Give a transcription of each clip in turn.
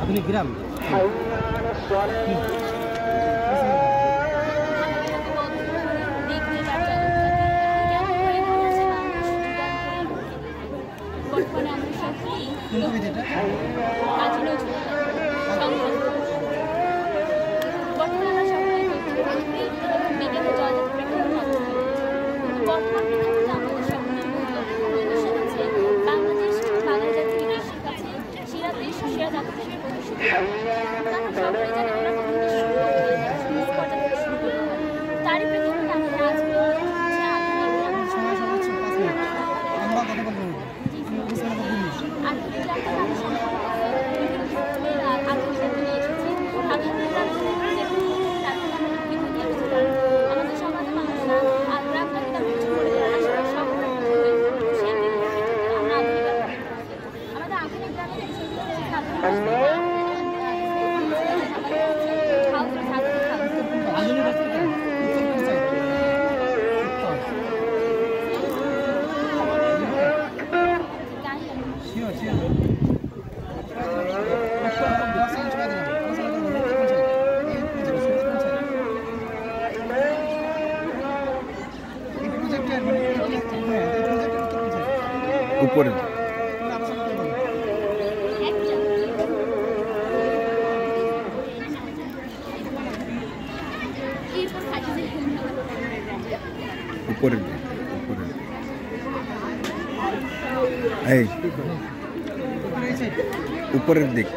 আধুনিক গ্রাম উপরে উপরে উপরে এই উপরের দিক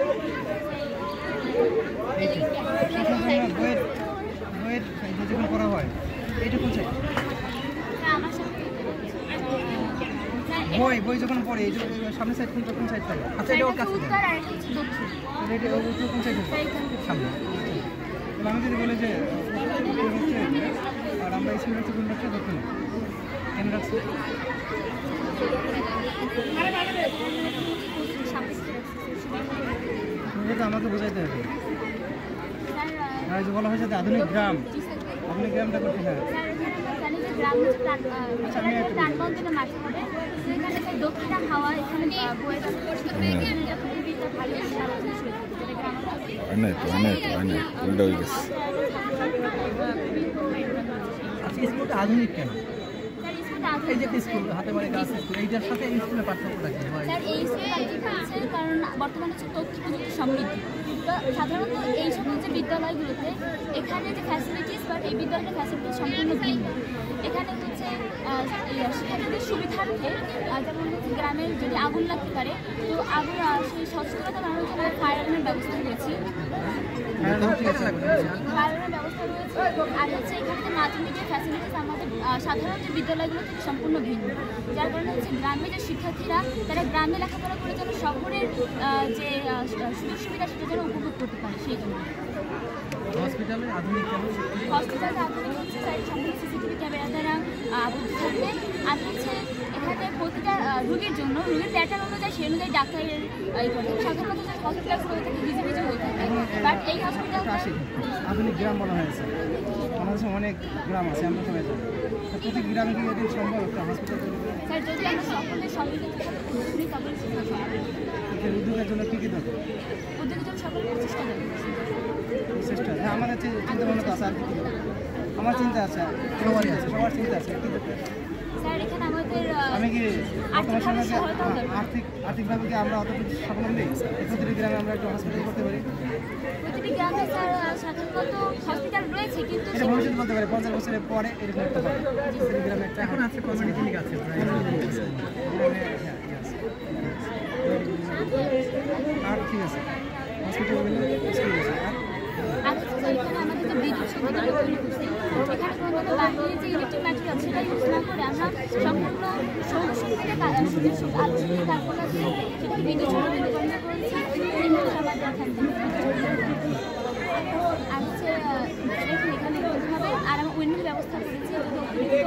যখন করা হয় এইটা কোন সাইড বই যখন পড়ে এই সামনের সাইড কোন সাইড থাকে আচ্ছা এটা ওর কাছে এটা কোন সাইড সামনে আমি যদি বলে যে আর আমরা স্কুল হচ্ছে কোন রাখছে দক্ষিণ কেন রাখছি এটা আমাকে বোঝাইতে হবে আর যে বলা হয়েছে আধুনিক গ্রামটা কোথায় হ্যাঁ আধুনিক কেন এই যে স্কুল হাতে বাড়ি গাছ স্কুল এইটার সাথে এই স্কুলের পার্থক্যটা কি হয়? স্যার এই স্কুলের পার্থক্য হচ্ছে কারণ বর্তমানে হচ্ছে তথ্য প্রযুক্তি সমৃদ্ধি তো সাধারণত এই সকল যে বিদ্যালয়গুলোতে এখানে যে ফ্যাসিলিটিস বাট এই বিদ্যালয়ের ফ্যাসিলিটিস সম্পূর্ণ ভিন্ন। এখানে হচ্ছে শিক্ষার্থীদের সুবিধার্থে যেমন হচ্ছে গ্রামের যদি আগুন লাগতে পারে তো আগুন সেই সচেতনতা বাড়ানোর জন্য ফায়ার আর্মের ব্যবস্থা রয়েছে আর হচ্ছে এখানে মাধ্যমিকের ফ্যাসিলিটিস আমাদের সাধারণ যে বিদ্যালয়গুলো থেকে সম্পূর্ণ ভিন্ন, যার কারণে হচ্ছে গ্রামের যে শিক্ষার্থীরা তারা গ্রামে লেখাপড়া করে যেন শহরের যে সুযোগ সুবিধা সেটা যেন উপভোগ করতে পারে সেই জন্য। হসপিটালে আধুনিক হচ্ছে সম্পূর্ণ সিসিটিভি ক্যামেরা দ্বারা আবদ্ধ থাকবে আর হচ্ছে এখানে প্রতিটা রোগীর জন্য রোগীর প্যাটার্ন অনুযায়ী সেই অনুযায়ী ডাক্তারের সাধারণত হসপিটালগুলো থেকে ভিজিভিজি হয়ে থাকে বাট এই হসপিটালটা আধুনিক গ্রাম বলা হয়েছে। বাংলাদেশে অনেক গ্রাম আছে আমরা সবাই জানি, প্রতি গ্রামে কি এটি সম্ভব একটা হসপিটাল তৈরি করা? স্যার যদি আমরা সকলের সম্মিলিত শুনি তবে উদ্যোগের জন্য কী কী দরকার? উদ্যোগের জন্য সকলের প্রচেষ্টা দরকার। প্রচেষ্টা হ্যাঁ আমাদের চিন্তা ভাবনা তো আছে, আর কি আমার চিন্তা আছে, সবারই আছে, সবার চিন্তা আছে। স্যার এখানে আমাদের আমি কি আর্থিকভাবে কি আমরা অত স্বাবলম্বী? প্রতিটি গ্রামে আমরা একটা হসপিটাল করতে পারি? প্রতিটি গ্রামে স্যার সাধারণত হসপিটাল রয়েছে কিন্তু এটা ভবিষ্যৎ বলতে পারে 50 বছরের পরে এরকম একটা হবে। প্রতিটি গ্রামে একটা এখন আছে, কমিউনিটি ক্লিনিক আছে আর ঠিক আছে হসপিটালগুলো স্কুল আছে। আর এখানে আমাদের যে বিদ্যুৎ সুবিধা তৈরি করছে এখানে কোনো বাহিরের যে ইলেকট্রিক ম্যাটেরিয়াল সেটা ইউজ না করে আমরা সম্পূর্ণ সৌরশক্তিতে তারপরে সেটাকে বিদ্যুৎ আর হচ্ছে এখানে বলতে হবে। আর আমি উইন্ডোর ব্যবস্থা করেছি, যদি অতিরিক্ত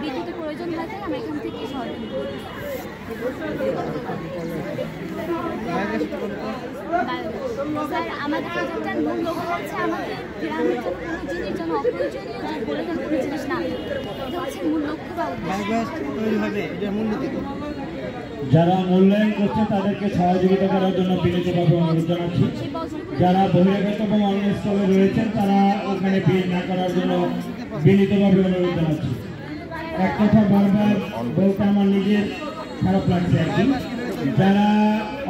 বিদ্যুতের প্রয়োজন হয় তাহলে আমরা এখান থেকে সহযোগী করি। স্যার, আমাদের প্রজেক্টটার মূল লক্ষ্য হচ্ছে আমাদের গ্রামের জন্য কোনো জিনিস যেন অপ্রয়োজনীয় যে বলে যেন কোনো জিনিস না থাকে, এটা হচ্ছে মূল লক্ষ্য বা উদ্দেশ্য। যারা মূল্যায়ন করছে তাদেরকে সহযোগিতা করার জন্য বিনীতভাবে অনুরোধ জানাচ্ছি। যারা বহিরাগত এবং অন্য স্থলে রয়েছেন তারা ওখানে ভিড় না করার জন্য বিনীতভাবে অনুরোধ জানাচ্ছি। এক কথা বারবার বলতে আমার নিজের খারাপ লাগছে আর কি। যারা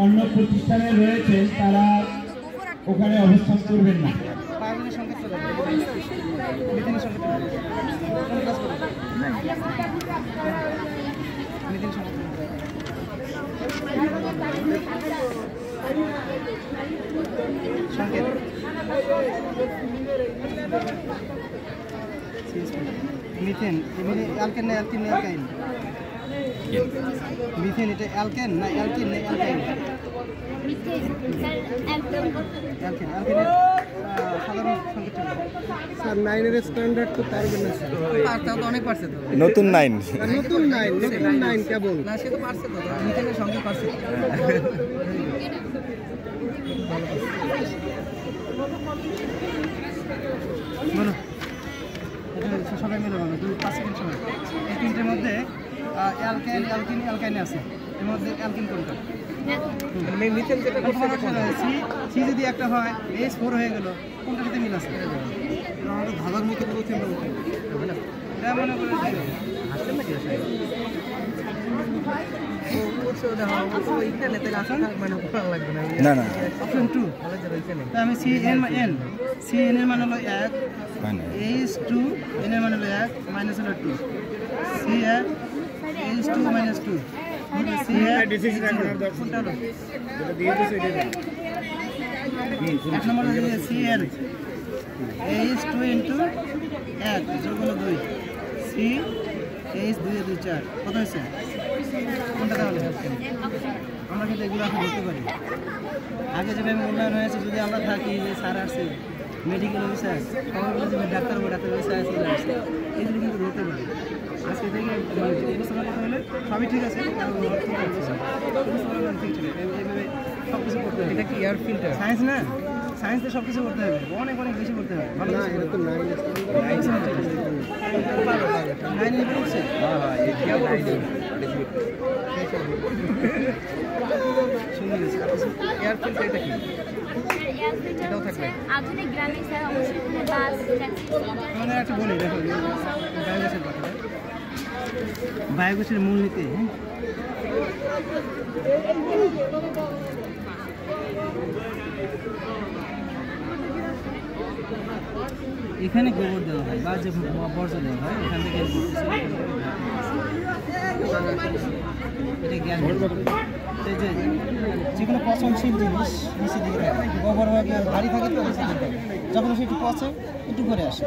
অন্য প্রতিষ্ঠানে রয়েছেন তারা ওখানে অবস্থান করবেন না। মিথেন অ্যালকেন না অ্যালকিন না অ্যালকাইন? মিথেন এটা অ্যালকেন না অ্যালকিন না অ্যালকাইন? অ্যালকেন। অ্যালকেনের সাধারণ সংকেত স্যার 9 এর স্ট্যান্ডার্ড তো পারবেন না স্যার। পারতাও তো অনেক পারছে তো। নতুন 9 কেবল না, সে তো পারছে তো। মিথেনের সংকেত পারছে। বলো সবাই মিলে বলো 5 সেকেন্ড সময়। এই তিনটের মধ্যে অ্যালকেন অ্যালকিন অ্যালকাইন আছে, এর মধ্যে অ্যালকিন কোনটা? মিথেন যেটা সি যদি একটা হয় H4 হয়ে গেল, কোনটার সাথে মিল আছে? আমাদের ধাঁধার মতো প্রথম এটা মনে করে আসলে নাকি আসলে না না অপশন 2 তো আমি CN এর মান হলো 1, H2 N এর মান হলো 1 মাইনাস হলো 2, CN H2 minus 2 কোনটা হলো? এক নম্বর হচ্ছে CN H2 into 1 যোগ হলো 2, C H 2 2 4 কত হয়েছে? কোনটা তাহলে? আমরা কিন্তু এগুলো এখন বলতে পারি। আগে যেভাবে মূল্যায়ন হয়েছে, যদি আমরা থাকি যে স্যার আসছে মেডিকেল অফিসার, সবাই বলে যে ডাক্তার অফিসার চলে আসছে, এগুলো কিন্তু বলতে পারি। আজকে থেকে উপস্থাপনা করতে হলে সবই ঠিক আছে, এইভাবে সব কিছু করতে হবে। এটা কি এয়ার ফিল্টার? সায়েন্স না, সায়েন্সে সব কিছু করতে হবে, অনেক অনেক বেশি করতে হবে। ভালো তো 9 লেভেল হচ্ছে। এয়ার ফিল্টার এটা কি? এটাও থাকবে আধুনিক গ্রামে স্যার অবশ্যই বাস ট্যাক্সি। আমাদের একটা বলি, দেখো বায়োগ্যাসের কথা, বায়োগ্যাসের মূলনীতি। এখানে গোবর দেওয়া হয় বা যে বর্জ্য দেওয়া হয় এখান থেকে এটা গ্যাস। এই যে কোনো পচনশীল জিনিস নিচের দিকে থাকে, গোবর ভারী থাকে তো নিচের দিকে থাকে, যখন সেটি পচে একটু করে আসে,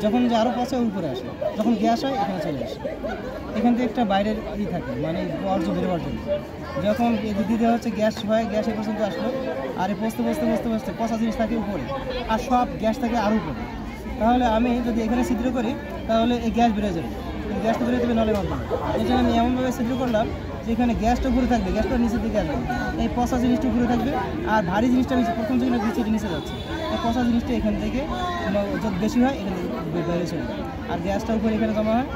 যখন যে আরও পচে উপরে আসে, যখন গ্যাস হয় এখানে চলে আসে। এখান থেকে একটা বাইরের থাকে, মানে বর্জ্য বেরোবার জন্য। যখন দিতে হচ্ছে গ্যাস হয়, গ্যাস এ পর্যন্ত আসলো, আর পচতে পচতে পচতে পচতে পচা জিনিস থাকে উপরে, আর সব গ্যাস থাকে আরও উপরে। তাহলে আমি যদি এখানে ছিদ্র করি তাহলে এই গ্যাস বেরোয় যাবে, গ্যাসটা বেরোতে হবে নলে মাধ্যমে। এই জন্য আমি এমনভাবে ছিদ্র করলাম যে এখানে গ্যাসটা ঘুরে থাকবে, গ্যাসটা নিচের দিকে আসবে, এই পচা জিনিসটা ঘুরে থাকবে, আর ভারী জিনিসটা নিচে প্রথম যেখানে দিচ্ছে নিচে যাচ্ছে, এই পচা জিনিসটা এখান থেকে যত বেশি হয় এখান থেকে বেরিয়ে চলে যায়, আর গ্যাসটা উপরে এখানে জমা হয়,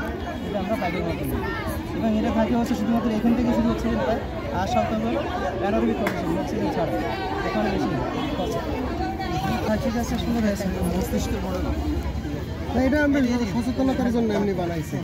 এটা আমরা পাইপের মাধ্যমে। এবং এটা থাকে হচ্ছে শুধুমাত্র এখান থেকে শুধু অক্সিজেনটা, আর সব হলো অ্যানারোবিক অক্সিজেন ছাড়া, এখানে বেশি পচা। ঠিক আছে, সুন্দর হয়েছে, মস্তিষ্কের বড় না, এটা আমরা সচেতনতার জন্য এমনি বানাইছি।